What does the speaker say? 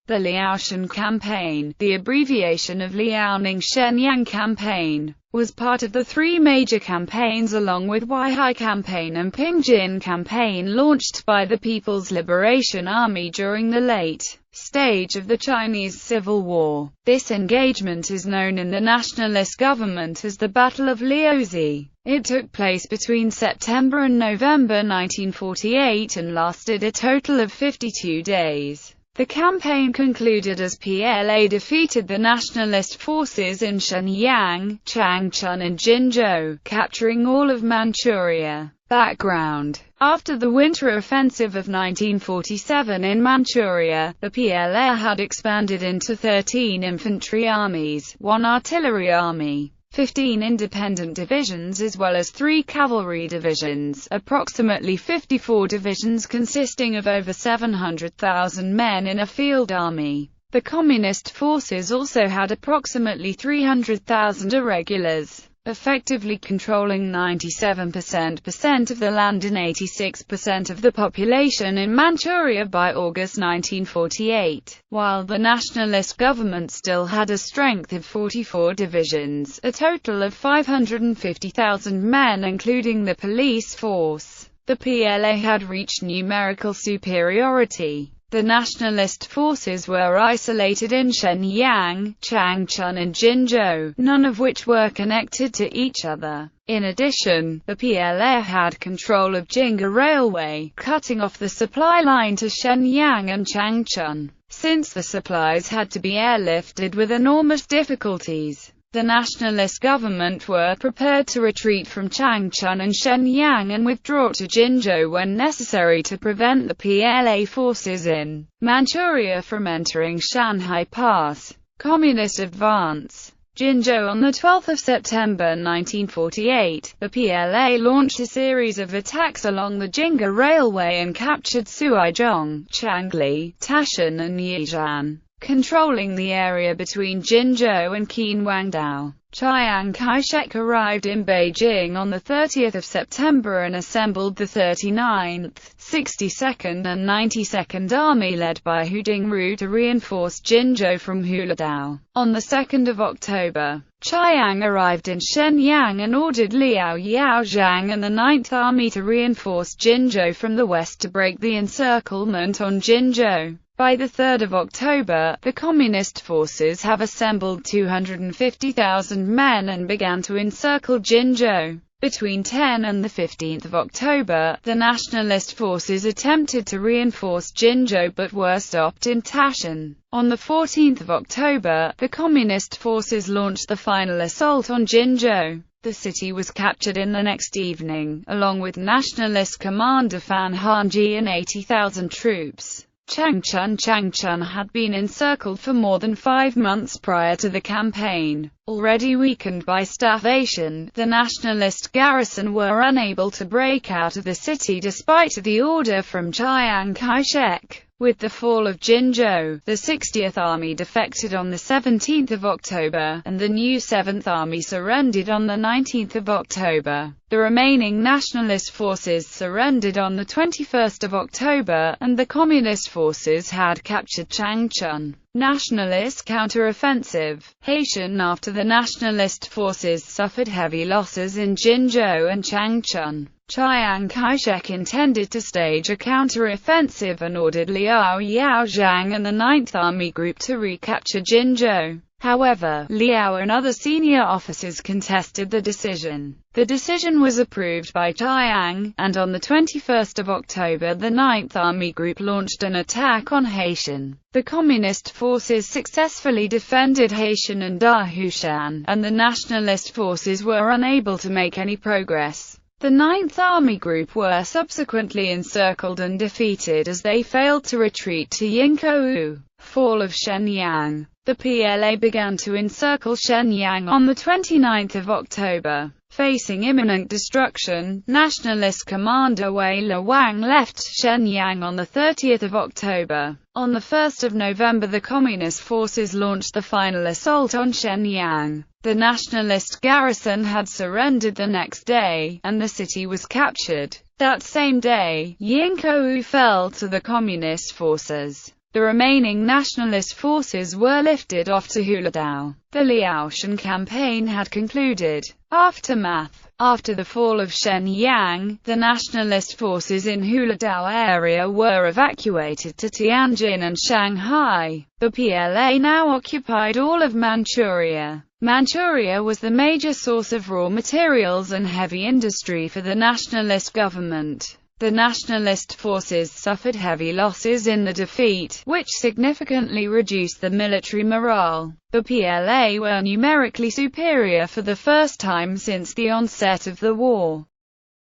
The Liaoshen Campaign, the abbreviation of Liaoning Campaign, was part of the three major campaigns along with Weihai Campaign and Pingjin Campaign launched by the People's Liberation Army during the late stage of the Chinese Civil War. This engagement is known in the nationalist government as the Battle of Liaozi. It took place between September and November 1948 and lasted a total of 52 days. The campaign concluded as PLA defeated the nationalist forces in Shenyang, Changchun and Jinzhou, capturing all of Manchuria. Background: after the winter offensive of 1947 in Manchuria, the PLA had expanded into 13 infantry armies, 1 artillery army, 15 independent divisions as well as 3 cavalry divisions, approximately 54 divisions consisting of over 700,000 men in a field army. The Communist forces also had approximately 300,000 irregulars, effectively controlling 97% of the land and 86% of the population in Manchuria by August 1948, while the nationalist government still had a strength of 44 divisions, a total of 550,000 men including the police force. The PLA had reached numerical superiority. The nationalist forces were isolated in Shenyang, Changchun and Jinzhou, none of which were connected to each other. In addition, the PLA had control of Jinga Railway, cutting off the supply line to Shenyang and Changchun. Since the supplies had to be airlifted with enormous difficulties, the nationalist government were prepared to retreat from Changchun and Shenyang and withdraw to Jinzhou when necessary to prevent the PLA forces in Manchuria from entering Shanhai Pass. Communist advance. Jinzhou. On 12 September 1948, the PLA launched a series of attacks along the Jinga Railway and captured Suizhong, Changli, Taishan and Yizhan, controlling the area between Jinzhou and Qinhuangdao. Chiang Kai-shek arrived in Beijing on 30 September and assembled the 39th, 62nd and 92nd Army led by Hu Jingru to reinforce Jinzhou from Huladao. On 2 October, Chiang arrived in Shenyang and ordered Liao Yaozhang and the 9th Army to reinforce Jinzhou from the west to break the encirclement on Jinzhou. By 3 October, the Communist forces have assembled 250,000 men and began to encircle Jinzhou. Between 10 and 15 October, the nationalist forces attempted to reinforce Jinzhou but were stopped in Taishan. On 14 October, the Communist forces launched the final assault on Jinzhou. The city was captured in the next evening, along with nationalist commander Fan Hanji and 80,000 troops. Changchun had been encircled for more than 5 months prior to the campaign. Already weakened by starvation, the nationalist garrison were unable to break out of the city despite the order from Chiang Kai-shek. With the fall of Jinzhou, the 60th Army defected on 17 October, and the new 7th Army surrendered on 19 October. The remaining nationalist forces surrendered on 21 October, and the Communist forces had captured Changchun. Nationalist counter-offensive. Haitian. After the nationalist forces suffered heavy losses in Jinzhou and Changchun, Chiang Kai-shek intended to stage a counter-offensive and ordered Liao Yaozhang and the 9th Army Group to recapture Jinzhou. However, Liao and other senior officers contested the decision. The decision was approved by Chiang, and on 21 October the 9th Army Group launched an attack on Haitian. The Communist forces successfully defended Haitian and Dahushan, and the nationalist forces were unable to make any progress. The 9th Army Group were subsequently encircled and defeated as they failed to retreat to Yingkou. Fall of Shenyang. The PLA began to encircle Shenyang on 29 October. Facing imminent destruction, nationalist commander Wei Luwang left Shenyang on 30 October. On 1 November the Communist forces launched the final assault on Shenyang. The nationalist garrison had surrendered the next day, and the city was captured. That same day, Yingkou fell to the Communist forces. The remaining nationalist forces were lifted off to Huludao. The Liaoshen Campaign had concluded. Aftermath. After the fall of Shenyang, the nationalist forces in Huludao area were evacuated to Tianjin and Shanghai. The PLA now occupied all of Manchuria. Manchuria was the major source of raw materials and heavy industry for the nationalist government. The nationalist forces suffered heavy losses in the defeat, which significantly reduced the military morale. The PLA were numerically superior for the first time since the onset of the war.